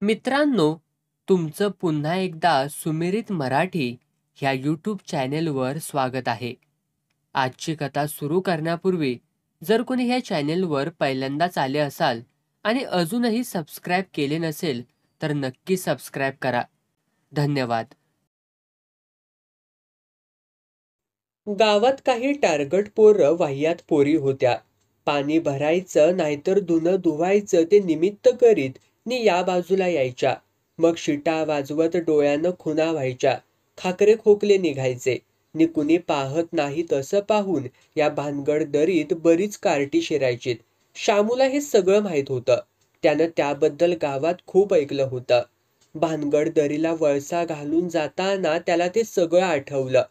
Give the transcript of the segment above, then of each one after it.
मित्रांनो, तुमचं पुन्हा एकदा सुमिरित मराठी ह्या यूट्यूब चॅनेलवर स्वागत आहे. आजची कथा सुरू करण्यापूर्वी जर कोणी ह्या चॅनेलवर पहिल्यांदाच आले असाल आणि अजूनही सबस्क्राईब केले नसेल तर नक्की सबस्क्राईब करा. धन्यवाद. गावात काही टार्गट पोरं वाह्यात पोरी होत्या. पाणी भरायचं नाहीतर धुणं धुवायचं ते निमित्त करीत नि या बाजूला यायच्या. मग शिटा वाजवत डोळ्यानं खुणा व्हायच्या. खाकरे खोकले निघायचे नि कुणी पाहत नाही तसं पाहून या भानगड दरीत बरीच कार्टी शिरायचीत. शामूला हे सगळं माहीत होतं. त्यानं त्याबद्दल गावात खूप ऐकलं होतं. भानगड दरीला वळसा घालून जाताना त्याला ते सगळं आठवलं.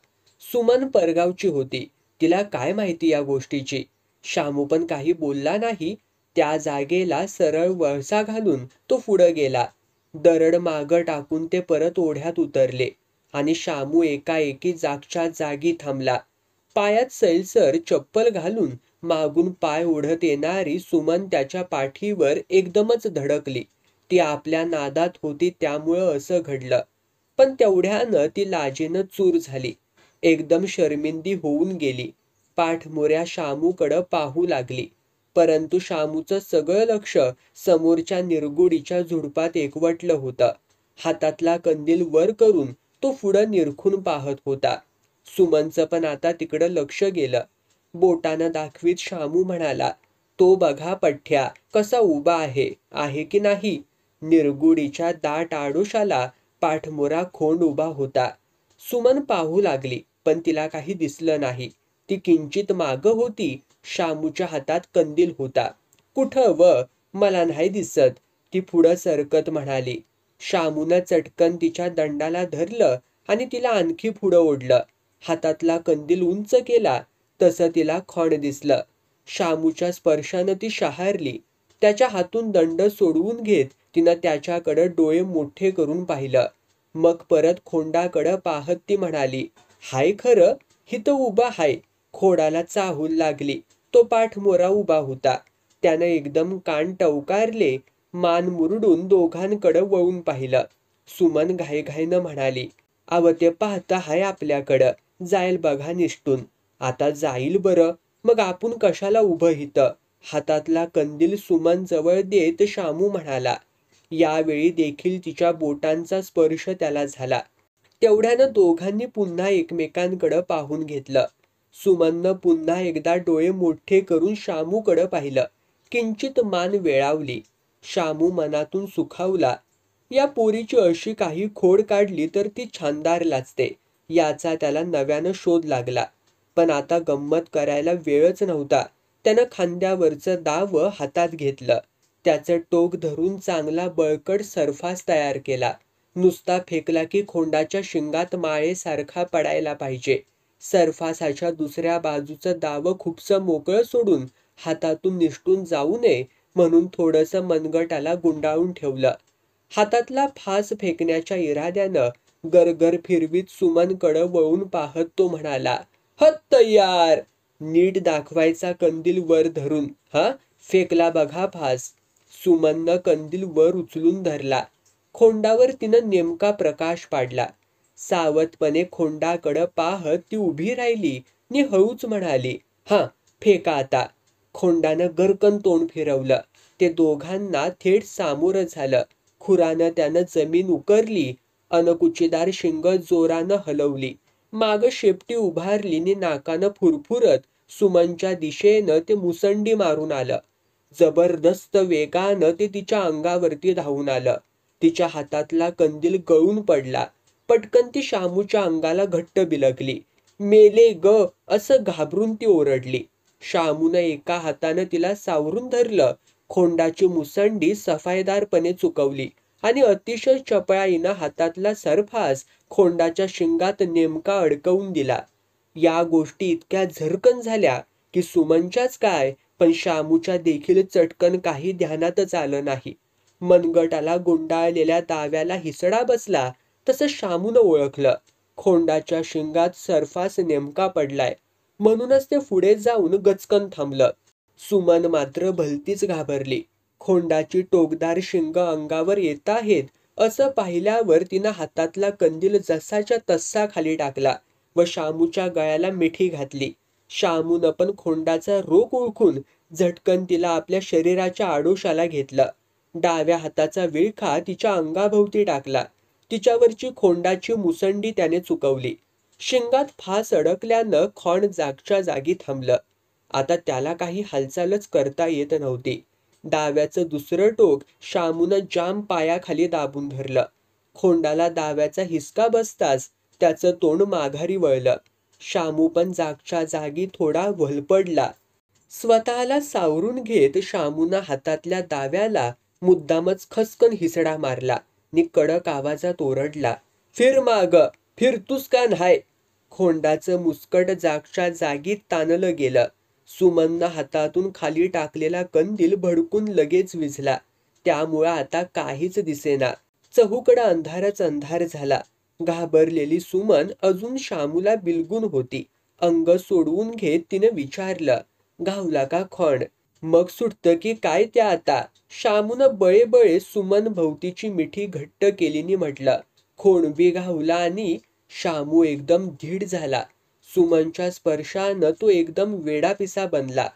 सुमन परगावची होती. तिला काय माहिती या गोष्टीची. शामू पण काही बोलला नाही. त्या जागेला सरळ वळसा घालून तो पुढं गेला. दरड मागं टाकून ते परत ओढ्यात उतरले आणि शामू एकाएकी जागच्या जागी थांबला. पायात सैलसर चप्पल घालून मागून पाय ओढत येणारी सुमन त्याच्या पाठीवर एकदमच धडकली. ती आपल्या नादात होती त्यामुळं असं घडलं. पण तेवढ्यानं ती लाजेनं चूर झाली. एकदम शर्मिंदी होऊन गेली. पाठमोऱ्या शामूकडं पाहू लागली. परंतु शामूचं सगळं लक्ष समोरच्या निरगुडीच्या झुडपात एकवटलं होतं. हातातला कंदील वर करून तो पुढं निरखून पाहत होता. सुमनचं पण आता तिकडं लक्ष गेलं. बोटानं दाखवीत शामू म्हणाला, तो बघा पठ्ठ्या कसा उभा आहे की नाही. निरगुडीच्या दाट आडोशाला पाठमोरा खोंड उभा होता. सुमन पाहू लागली पण तिला काही दिसलं नाही. ती किंचित मागं होती. शामूच्या हातात कंदील होता. कुठं व मला नाही दिसत, ती पुढं सरकत म्हणाली. शामूनं चटकन तिच्या दंडाला धरलं आणि तिला आणखी पुढं ओढलं. हातातला कंदील उंच केला तसं तिला खोंड दिसलं. शामूच्या स्पर्शानं ती शहारली. त्याच्या हातून दंड सोडवून घेत तिनं त्याच्याकडं डोळे मोठे करून पाहिलं. मग परत खोंडाकडं पाहत ती म्हणाली, हाय खरं, हिथं उभा हाय. खोडाला चाहूल लागली. तो पाठमोरा उभा होता. त्यानं एकदम कान टवकारले. मान मुरडून दोघांकडं वळून पाहिलं. सुमन घाईघाईनं म्हणाली, अव ते पाहता हाय आपल्याकडं, जाईल बघा निष्ठून. आता जाईल बरं, मग आपण कशाला उभं हिथं. हातातला कंदील सुमन जवळ देत शामू म्हणाला. यावेळी देखील तिच्या बोटांचा स्पर्श त्याला झाला. तेवढ्यानं दोघांनी पुन्हा एकमेकांकडं पाहून घेतलं. सुमननं पुन्हा एकदा डोळे मोठे करून शामूकडं पाहिलं. किंचित मान वेळावली. शामू मनातून सुखावला. या पोरीची अशी काही खोड काढली तर ती छानदार लाजते याचा त्याला नव्यानं शोध लागला. पण आता गंमत करायला वेळच नव्हता. त्यानं खांद्यावरचं दाव हातात घेतलं. त्याचं टोक धरून चांगला बळकट सरफास तयार केला. नुसता फेकला की खोंडाच्या शिंगात माळेसारखा पडायला पाहिजे. सरफासाच्या दुसऱ्या बाजूचं दाव खूपसं मोकळं सोडून हातातून निसटून जाऊ नये म्हणून थोडंसं मनगटाला गुंडाळून ठेवलं. हातातला फास फेकण्याच्या इराद्यानं गरगर फिरवीत सुमनकडं वळून पाहत तो म्हणाला, हत तयार. नीट दाखवायचा कंदील वर धरून. हा फेकला बघा फास. सुमननं कंदील वर उचलून धरला. खोंडावर तिनं नेमका प्रकाश पाडला. सावधपणे खोंडाकडं पाहत ती उभी राहिली नि हळूच म्हणाली, हा फेका आता. खोंडानं गरकन तोंड फिरवलं. ते दोघांना थेट सामोरं झालं. खुरानं त्यानं जमीन उकरली. अनकुचीदार शिंग जोरानं हलवली. माग शेपटी उभारली नि नाकानं फुरफुरत सुमनच्या दिशेनं ते मुसंडी मारून आलं. जबरदस्त वेगानं ते तिच्या अंगावरती धावून आलं. तिच्या हातातला कंदील गळून पडला. पटकन ती शामूच्या अंगाला घट्ट बिलगली. मेले ग असं घाबरून ती ओरडली. शामूनं एका हातानं तिला सावरून धरलं. खोंडाची मुसंडी सफाईदारपणे चुकवली आणि अतिशय चपळाईनं हातातला सरफास खोंडाच्या शिंगात नेमका अडकवून दिला. या गोष्टी इतक्या झरकन झाल्या की सुमनच्याच काय पण शामूच्या देखील चटकन काही ध्यानातच आलं नाही. मनगटाला गुंडाळलेल्या दाव्याला हिसडा बसला तसं शामूनं ओळखलं. खोंडाच्या शिंगात सरफास नेमका पडलाय. म्हणूनच ते पुढे जाऊन गचकन थांबलं. सुमन मात्र भलतीच घाबरली. खोंडाची टोकदार शिंग अंगावर येत आहेत असं पाहिल्यावर तिनं हातातला कंदील जसाच्या तसा खाली टाकला व शामूच्या गळ्याला मिठी घातली. शामूनं पण खोंडाचा रोग ओळखून झटकन तिला आपल्या शरीराच्या आडोशाला घेतलं. डाव्या हाताचा विळखा तिच्या अंगाभोवती टाकला. तिच्यावरची खोंडाची मुसंडी त्याने चुकवली. शिंगात फास अडकल्यानं खोंड जागच्या जागी थांबलं. आता त्याला काही हालचालच करता येत नव्हती. डाव्याचं दुसरं टोक शामूनं जाम पायाखाली दाबून धरलं. खोंडाला डाव्याचा हिसका बसताच त्याचं तोंड माघारी वळलं. शामू पण जागच्या जागी थोडा वलपडला. स्वतःला सावरून घेत शामूनं हातातल्या दाव्याला मुद्दामच खसकन हिसडा मारला नि कडक आवाजात ओरडला, फिर माग, फिरतूस का न्हाय? खोंडाचं मुस्कट जागच्या जागी ताणलं गेलं. सुमननं हातातून खाली टाकलेला कंदील भडकून लगेच विझला. त्यामुळं आता काहीच दिसेना. चहूकडं अंधारच अंधार झाला. घाबरलेली सुमन अजून शामूला बिलगून होती. अंग सोडवून घेत तिनं विचारलं, गावला का खोंड? मग सुटतं की काय त्या आता? शामूनं बळे सुमन भोवतीची मिठी घट्ट केली नि म्हटलं, खोंड बी घावला. आणि शामू एकदम धीड झाला. सुमनच्या स्पर्शानं तो एकदम वेडापिसा बनला.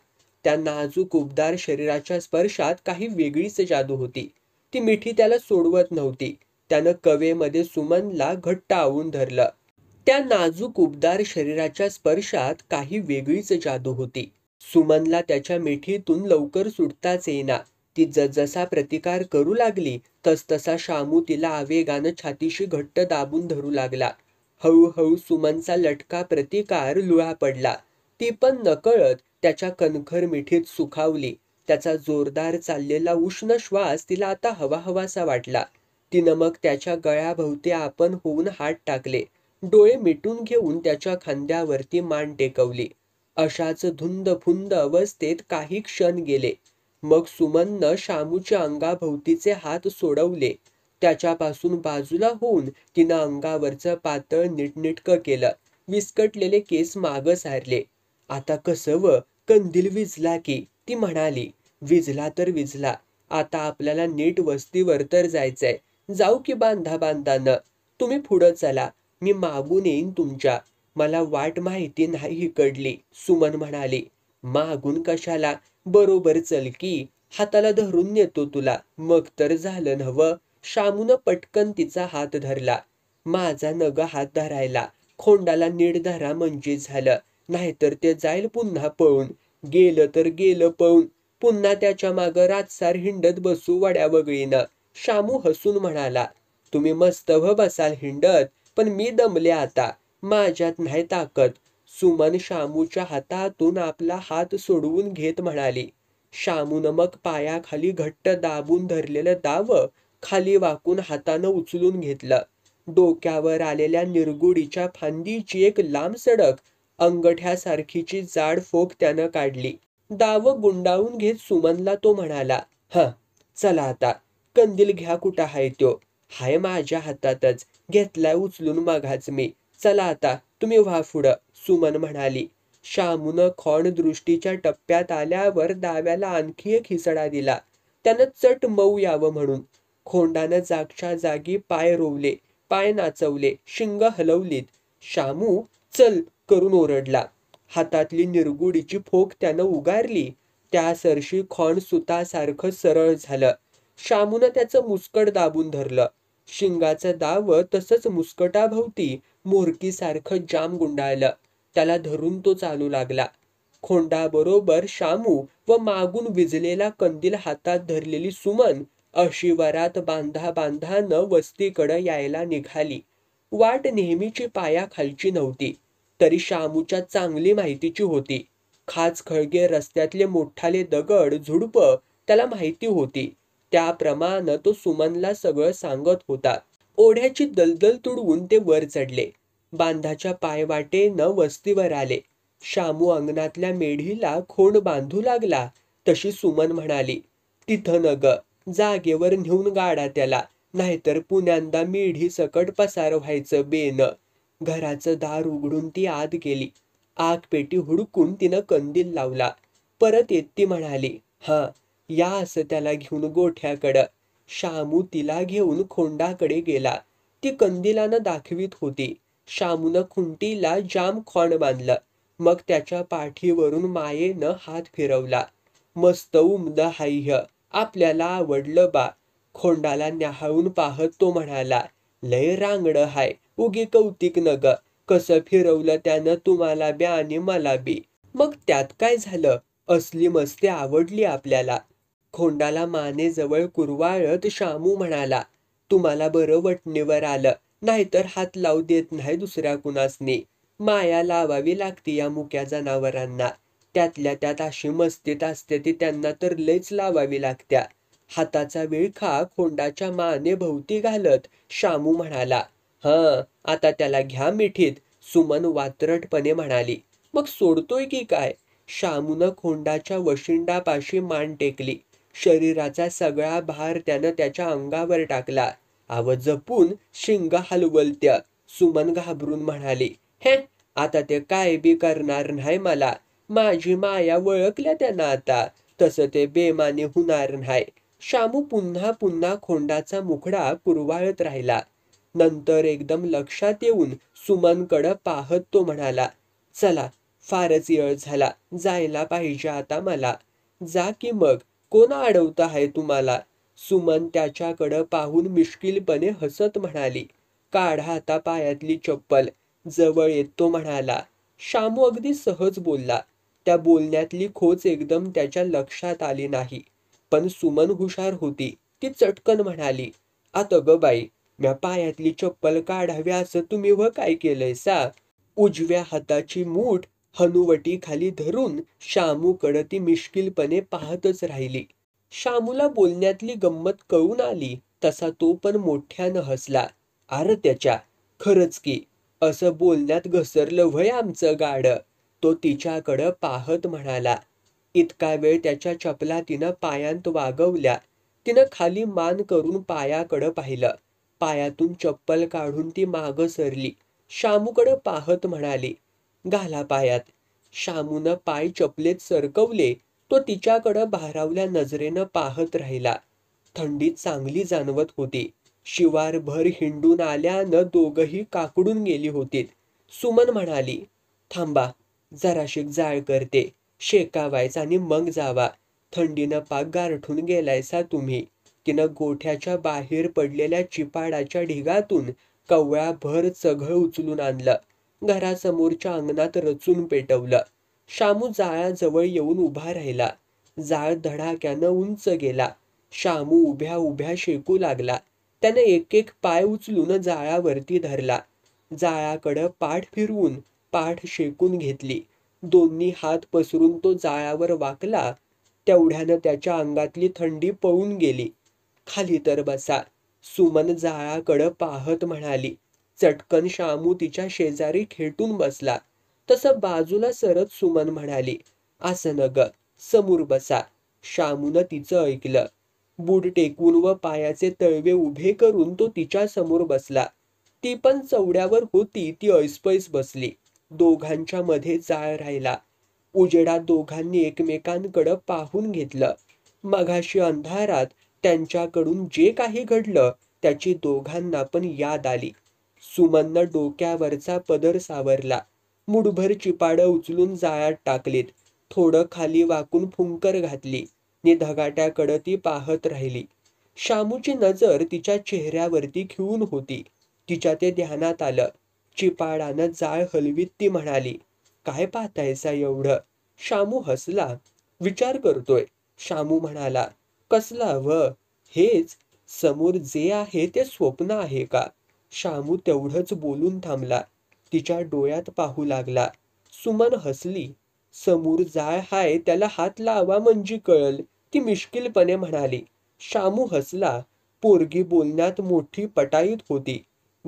त्या नाजूक उबदार शरीराच्या स्पर्शात काही वेगळीच जादू होती. ती मिठी त्याला सोडवत नव्हती. त्यानं कवेमध्ये सुमनला घट्ट आवून धरलं. त्या नाजूक उबदार शरीराच्या स्पर्शात काही वेगळीच जादू होती. सुमनला त्याच्या मिठीतून लवकर सुटताच येईना. ती जसजसा प्रतिकार करू लागली तसतसा शामू तिला आवेगानं छातीशी घट्ट दाबून धरू लागला. हळूहळू सुमनचा लटका प्रतिकार लुळा पडला. ती पण नकळत त्याच्या कणखर मिठीत सुखावली. त्याचा जोरदार चाललेला उष्ण श्वास तिला आता हवाहवासा वाटला. तिनं मग त्याच्या गळ्याभोवती आपण होऊन हात टाकले. डोळे मिटून घेऊन त्याच्या खांद्यावरती मान टेकवली. अशाच धुंद फुंद अवस्थेत काही क्षण गेले. मग सुमननं शामूच्या अंगाभोवतीचे हात सोडवले. त्याच्यापासून बाजूला होऊन तिनं अंगावरचं पातळ नीटनेटकं केलं. विस्कटलेले केस मागं सारले. आता कसं व? कंदील विझला की, ती म्हणाली. विझला तर विझला. आता आपल्याला नीट वस्तीवर तर जायचंय. जाऊ की बांधानं. तुम्ही पुढं चला, मी मागून येईन तुमच्या. मला वाट माहिती नाही हिकडली, सुमन म्हणाली. मागून कशाला? बरोबर चल की, हाताला धरून नेतो तुला. मग तर झालं नव्ह. शामूनं पटकन तिचा हात धरला. माझा नग हात धरायला. खोंडाला नीट धरा म्हणजे झालं. नाहीतर ते जाईल पुन्हा पळून. गेलं तर गेलं पळून. पुन्हा त्याच्या मागं रातसार हिंडत बसू वड्या वगळीनं. शामू हसून म्हणाला, तुम्ही मस्त बसाल हिंडत, पण मी दमले आता. माझ्यात नाही ताकद. सुमन शामूच्या हातातून आपला हात सोडवून घेत म्हणाली. शामूनं मग पायाखाली घट्ट दाबून धरलेलं दावं खाली वाकून हातानं उचलून घेतलं. डोक्यावर आलेल्या निरगुडीच्या फांदीची एक लांब सडक अंगठ्यासारखीची जाड फोक त्यानं काढली. दावं गुंडाळून घेत सुमनला तो म्हणाला, चला आता. कंदील घ्या कुठं हाय त्यो? हाय माझ्या हातातच. घेतलाय उचलून मघाच मी. चला आता, तुम्ही व्हा पुढं, सुमन म्हणाली. शामूनं खोंड दृष्टीच्या टप्प्यात आल्यावर दाव्याला आणखी एक हिसडा दिला. त्यानं चट मऊ यावं म्हणून. खोंडानं जागच्या जागी पाय रोवले, पाय नाचवले, शिंग हलवलीत. शामू चल करून ओरडला. हातातली निरगुडीची फोक त्यानं उगारली. त्या सरशी खोंड सुतासारखं सरळ झालं. शामूनं त्याचं मुस्कट दाबून धरलं. शिंगाचं दावं तसंच मुस्कटाभोवती मोरकीसारखं जाम गुंडाळलं. त्याला धरून तो चालू लागला. खोंडाबरोबर शामू व मागून विझलेला कंदील हातात धरलेली सुमन अशी वरात बांधानं वस्तीकडं यायला निघाली. वाट नेहमीची पायाखालची नव्हती, तरी शामूच्या चांगली माहितीची होती. खाच खळगे रस्त्यातले मोठाले दगड झुडपं त्याला माहिती होती. त्याप्रमाणे तो सुमनला सगळं सांगत होता. ओढ्याची दलदल तुडवून ते वर चढले. बांधाच्या पायवाटेनं वस्तीवर आले. शामू अंगणातल्या मेढीला खोंड बांधू लागला तशी सुमन म्हणाली, तिथं न ग, जागेवर नेऊन गाडा त्याला, नाहीतर पुण्यांदा मेढी सकट पसार व्हायचं बेन. घराचं दार उघडून ती आत गेली. आग पेटी हुडकून तिनं कंदील लावला. परत येत ती म्हणाली, या असं त्याला घेऊन गोठ्याकडं. शामू तिला घेऊन खोंडाकडे गेला. ती कंदिलानं दाखवीत होती. शामूनं खुंटीला जाम खोंड बांधलं. मग त्याच्या पाठीवरून मायेनं हात फिरवला. मस्त उमद हाय ह्य, आपल्याला आवडलं बा. खोंडाला न्याहाळून पाहत तो म्हणाला, लय रांगडं हाय, उगी कौतिक न ग. कसं फिरवलं त्यानं तुम्हाला बी आणि मला बी. मग त्यात काय झालं, असली मस्ती आवडली आपल्याला. खोंडाला मानेजवळ कुरवाळत शामू म्हणाला, तुम्हाला बरं वटणीवर आलं, नाहीतर हात लावू देत नाही दुसऱ्या कुणासनी. माया लावावी लागती या मुक्या जनावरांना. त्यातल्या त्यात अशी मस्तीत असते ती त्यांना तर लयच लावावी लागत्या. हाताचा विळखा खोंडाच्या मानेभोवती घालत शामू म्हणाला, हं, आता त्याला घ्या मिठीत. सुमन वात्रटपणे म्हणाली. मग सोडतोय की काय. शामूनं खोंडाच्या वशिंडापाशी मान टेकली. शरीराचा सगळा भार त्यानं त्याच्या अंगावर टाकला. आव जपून शिंगा हलवलत्या. सुमन घाबरून म्हणाली, हे, आता ते काय बी करणार नाही मला. माझी माया वळखल्या त्यानं आता. तसं ते बेमानी होणार नाही. शामू पुन्हा पुन्हा खोंडाचा मुखडा कुरवाळत राहिला. नंतर एकदम लक्षात येऊन सुमनकडं पाहत तो म्हणाला, चला, फारच वेळ झाला, जायला पाहिजे आता मला. जा की मग, कोण अडवतं आहे तुम्हाला. सुमन त्याच्याकडं पाहून मिश्किलपणे हसत म्हणाली, काढा आता पायातली चप्पल. जवळ येत तो म्हणाला. शामू अगदी सहज बोलला. त्या बोलण्यातली खोच एकदम त्याच्या लक्षात आली नाही. पण सुमन हुशार होती. ती चटकन म्हणाली, आता ग बाई, म्या पायातली चप्पल काढावी असं तुम्ही व काय केलंय सा. उजव्या हाताची मूठ हनुवटी खाली धरून शामूकडं ती मिश्किलपणे पाहतच राहिली. शामूला बोलण्यातली गंमत कळून आली तसा तो पण मोठ्यानं हसला. अरे त्याच्या, खरंच की, असं बोलण्यात घसरलं व्हय आमचं गाडं. तो तिच्याकडं पाहत म्हणाला. इतका वेळ त्याच्या चपला तिनं पायांत वागवल्या. तिनं खाली मान करून पायाकडं पाहिलं. पायातून चप्पल काढून ती मागं सरली. शामूकडं पाहत म्हणाली, घाला पायात. शामूनं पाय चपलेत सरकवले. तो तिच्याकडं भारावल्या नजरेनं पाहत राहिला. थंडी चांगली जाणवत होती. शिवारभर हिंडून आल्यानं दोघंही काकडून गेली होतीत. सुमन म्हणाली, थांबा, जराशीक जाळ करते. शेकावायच आणि मग जावा. थंडीनं पाक गारठून गेलायसा तुम्ही. तिनं गोठ्याच्या बाहेर पडलेल्या चिपाडाच्या ढिगातून कवळाभर चघळ उचलून आणलं. घरासमोरच्या अंगणात रचून पेटवलं. शामू जाळाजवळ येऊन उभा राहिला. जाळ धडाक्यानं उंच गेला. शामू उभ्या उभ्या शेकू लागला. त्यानं एक एक पाय उचलून जाळावरती धरला. जाळाकडं पाठ फिरवून पाठ शेकून घेतली. दोन्ही हात पसरून तो जाळावर वाकला. तेवढ्यानं त्याच्या अंगातली थंडी पळून गेली. खाली तर बसा. सुमन जाळाकडं पाहत म्हणाली. चटकन शामू तिच्या शेजारी खेटून बसला. तसं बाजूला सरत सुमन म्हणाली, असं न ग, समोर बसा. शामूनं तिचं ऐकलं. बूट टेकून व पायाचे तळवे उभे करून तो तिच्या समोर बसला. ती पण चवड्यावर होती ती ऐसपैस बसली. दोघांच्या मध्ये जाळ राहिला. उजेडात दोघांनी एकमेकांकडं पाहून घेतलं. मघाशी अंधारात त्यांच्याकडून जे काही घडलं त्याची दोघांना पण याद आली. सुमननं डोक्यावरचा पदर सावरला. मुठभर चिपाडं उचलून जाळ्यात टाकलीत. थोडं खाली वाकून फुंकर घातली. नि धगाट्याकडं ती पाहत राहिली. शामूची नजर तिच्या चेहऱ्यावरती खिळून होती. तिच्या ते ध्यानात आलं. चिपाडानं जाळ हलवीत ती म्हणाली, काय पाहतायसा एवढं. शामू हसला. विचार करतोय. शामू म्हणाला, कसला व. हेच, समोर जे आहे ते स्वप्न आहे का. शामू तेवढंच बोलून थांबला. तिच्या डोळ्यात पाहू लागला. सुमन हसली. समोर जाळ हाय त्याला हात लावा म्हणजे कळल, ती मिश्किलपणे म्हणाली. शामू हसला. पोरगी बोलण्यात मोठी पटाईत होती.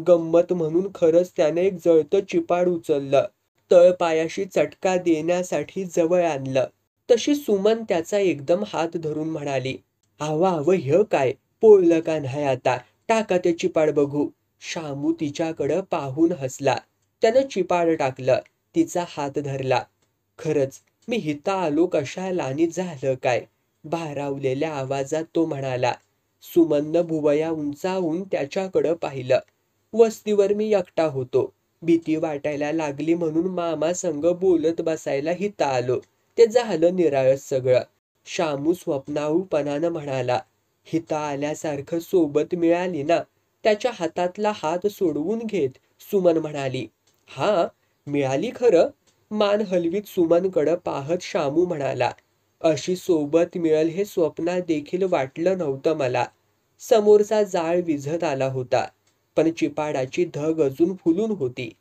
गंमत म्हणून खरंच त्याने एक जळतं चिपाड उचललं. तळपायाशी चटका देण्यासाठी जवळ आणलं. तशी सुमन त्याचा एकदम हात धरून म्हणाली, आवा आव ह्य काय, पोळलं का नाही आता, टाका ते चिपाड बघू. शामू तिच्याकडं पाहून हसला. त्यानं चिपाड टाकलं. तिचा हात धरला. खरंच मी हिता आलो कशाला आणि झालं काय. भारावलेल्या आवाजात तो म्हणाला. सुमननं भुवया उंचावून त्याच्याकडं पाहिलं. वस्तीवर मी एकटा होतो. भीती वाटायला लागली म्हणून मामा संग बोलत बसायला हिता आलो. ते झालं निराळच सगळं. शामू स्वप्नाळूपणानं म्हणाला. हिता आल्यासारखं सोबत मिळाली ना? त्याच्या हातातला हात सोडवून घेत सुमन म्हणाली. हा, मिळाली खरं. मान हलवीत सुमनकडं पाहत शामू म्हणाला. अशी सोबत मिळेल हे स्वप्नात देखील वाटलं नव्हतं मला. समोरचा जाळ विझत आला होता, पण चिपाडाची धग अजून फुलून होती.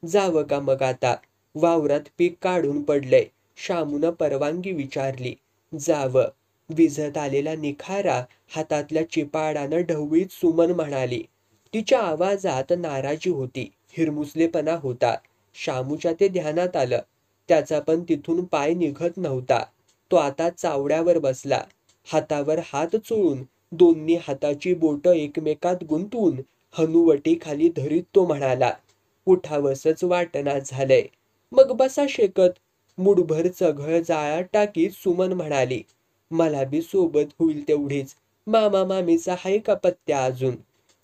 जावं का मग आता? वावरात पीक काढून पडलंय. शामूनं परवानगी विचारली. जावं. विझत आलेला निखारा हातातल्या चिपाडानं ढवळीत सुमन म्हणाली. तिच्या आवाजात नाराजी होती, हिरमुसलेपणा होता. शामूच्या ते ध्यानात आलं. त्याचा पण तिथून पाय निघत नव्हता. तो आता चावड्यावर बसला. हातावर हात चोळून दोन्ही हाताची बोटं एकमेकात गुंतवून हनुवटी खाली धरीत तो म्हणाला. उठावसच वाटना झालंय. मग बसा शेकत. मुठभर चघळ जाळात टाकीत सुमन म्हणाली. मला बी सोबत होईल तेवढीच. मामा मामीचा हाय का पत्त्या अजून?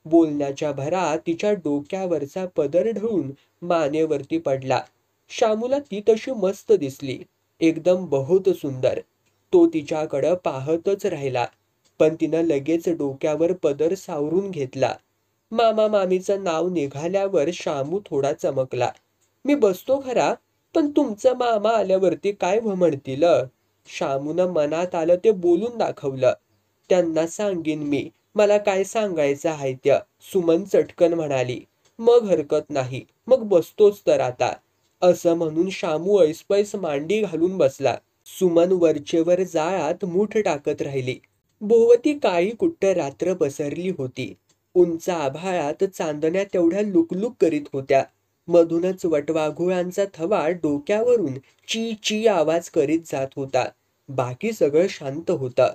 बोलण्याच्या भरात तिच्या डोक्यावरचा पदर ढळून मानेवरती पडला. शामूला ती तशी मस्त दिसली. एकदम बहुत सुंदर. तो तिच्याकडं पाहतच राहिला, पण तिनं लगेच डोक्यावर पदर सावरून घेतला. मामा मामीचं नाव निघाल्यावर शामू थोडा चमकला. मी बसतो खरा, पण तुमचं मामा आल्यावरती काय म्हणतील? शामूनं मनात आलं ते बोलून दाखवलं. त्यांना सांगीन मी, मला काय सांगायचं आहे त्या. सुमन चटकन म्हणाली. मग हरकत नाही, मग बसतोच तर आता. असं म्हणून शामू ऐसपैस मांडी घालून बसला. सुमन वरचेवर जाळात मूठ टाकत राहिली. भोवती काळी कुट्ट रात्र पसरली होती. उंच आभाळात चांदण्या तेवढ्या लुकलुक करीत होत्या. मधूनच वटवाघुळांचा थवा डोक्यावरून ची ची आवाज करीत जात होता. बाकी सगळं शांत होतं.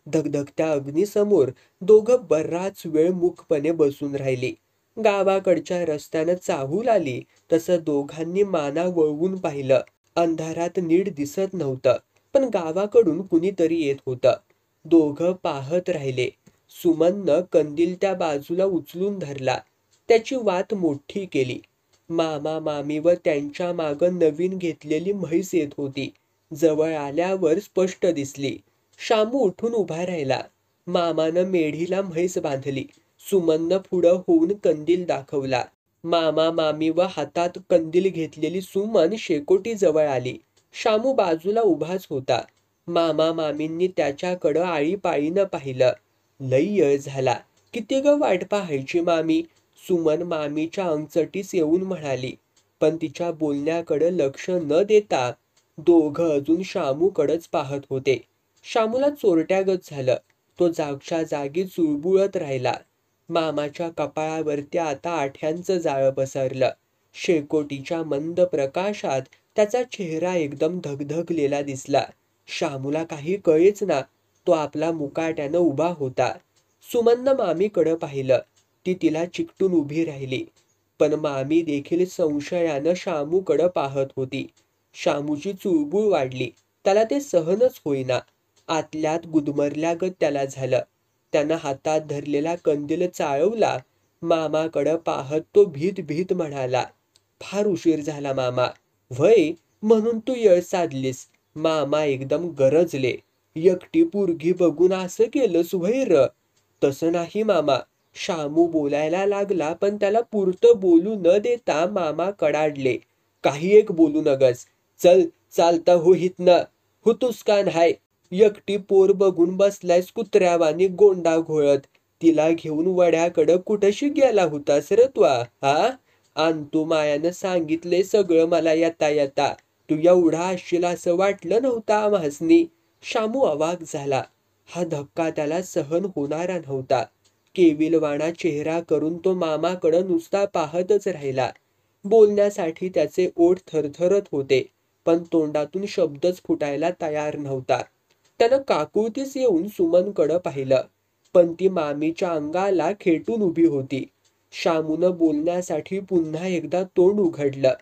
धगधगत्या अग्नीसमोर दोघं बराच वेळ मूकपणे बसून राहिली. गावाकडच्या रस्त्यानं चाहूल आली तसं दोघांनी माना वळवून पाहिलं. अंधारात नीट दिसत नव्हतं, पण गावाकडून कुणीतरी येत होतं. दोघं पाहत राहिले. सुमननं कंदील त्या बाजूला उचलून धरला. त्याची वात मोठी केली. मामा मामी व त्यांच्या मागं नवीन घेतलेली म्हैस येत होती. जवळ आल्यावर स्पष्ट दिसली. शामू उठून उभा राहिला. मामानं मेढीला म्हैस बांधली. सुमननं पुढं होऊन कंदील दाखवला. मामा मामी व हातात कंदील घेतलेली सुमन शेकोटी जवळ आली. शामू बाजूला उभाच होता. मामा मामींनी त्याच्याकडं आळीपाळीनं पाहिलं. लई येळ झाला. किती ग वाट पाहायची मामी? सुमन मामीच्या अंगचटीस येऊन म्हणाली. पण तिच्या बोलण्याकडं लक्ष न देता दोघं अजून शामूकडंच पाहत होते. शामूला चोरट्यागत झालं. तो जागच्या जागी चुळबुळत राहिला. मामाच्या कपाळावरती आता आठ्यांचं जाळं पसरलं. शेकोटीच्या मंद प्रकाशात त्याचा चेहरा एकदम धगधगलेला दिसला. शामूला काही कळेच ना. तो आपला मुकाट्यानं उभा होता. सुमननं मामीकडं पाहिलं. ती तिला चिकटून उभी राहिली. पण मामी देखील संशयानं शामूकडं पाहत होती. शामूची चुळबुळ वाढली. त्याला ते सहनच होईना. आतल्यात गुदमरल्यागत त्याला झालं. त्यानं हातात धरलेला कंदील चाळवला. मामाकडं पाहत तो भीत भीत म्हणाला. फार उशीर झाला मामा. व्हय, म्हणून तू येळ साधलीस. मामा एकदम गरजले. एकटी पोरगी बघून असं केलंस व्हय र? तसं नाही मामा. शामू बोलायला लागला, पण त्याला पुरतं बोलू न देता मामा कडाडले. काही एक बोलू नगस. चल, चालता हो हितनं. हुतूस का न्हाय? एकटी पोर बघून बसलायस कुत्र्यावानी गोंडा घोळत. तिला घेऊन वड्याकडं कुठशी गेला होतास र तू? हा? अंतू मायानं सांगितले सगळं मला येता येता. तू एवढा असशील असं वाटलं नव्हतं आम्हासनी. शामू अवाक झाला. हा धक्का त्याला सहन होणारा नव्हता. केविलवाणा चेहरा करून तो मामाकडं नुसता पाहतच राहिला. बोलण्यासाठी त्याचे ओठ थरथरत होते, पण तोंडातून शब्दच फुटायला तयार नव्हता. त्यानं काकुळतीस येऊन सुमनकडं पाहिलं, पण ती मामीच्या अंगाला खेटून उभी होती. शामूनं बोलण्यासाठी पुन्हा एकदा तोंड उघडलं.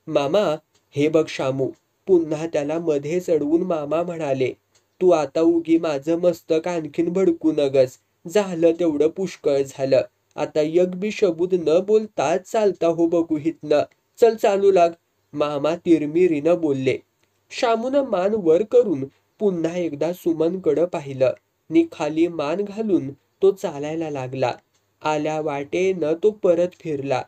मामा, हे बघ शामू. पुन्हा त्याला मध्ये चढवून मामा म्हणाले. तू आता उगी माझं मस्तक आणखीन भडकू नगस. झालं तेवढं पुष्कळ झालं. आता एक बी शब्द न बोलता चालता हो बघू हितनं. चल चालू लाग. मामा तिरमिरीनं बोलले. शामूनं मान वर करून पुन्हा एकदा सुमनकडं पाहिलं. नि खाली मान घालून तो चालायला लागला. आल्या वाटेनं तो परत फिरला.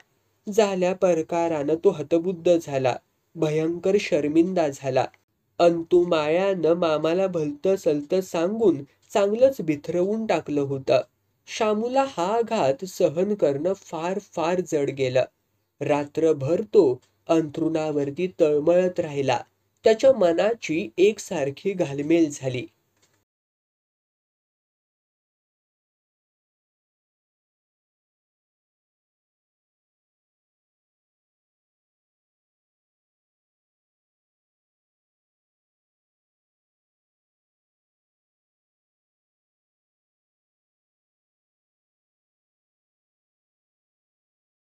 झाल्या प्रकारानं तो हतबुद्ध झाला. भयंकर शर्मिंदा झाला. अंतू मायानं मामाला भलतं सलतं सांगून चांगलंच भिथरवून टाकलं होतं. शामूला हा घात सहन करणं फार फार जड गेलं. रात्रभर तो अंथरुणावरती तळमळत राहिला. त्याच्या मनाची एकसारखी घालमेल झाली.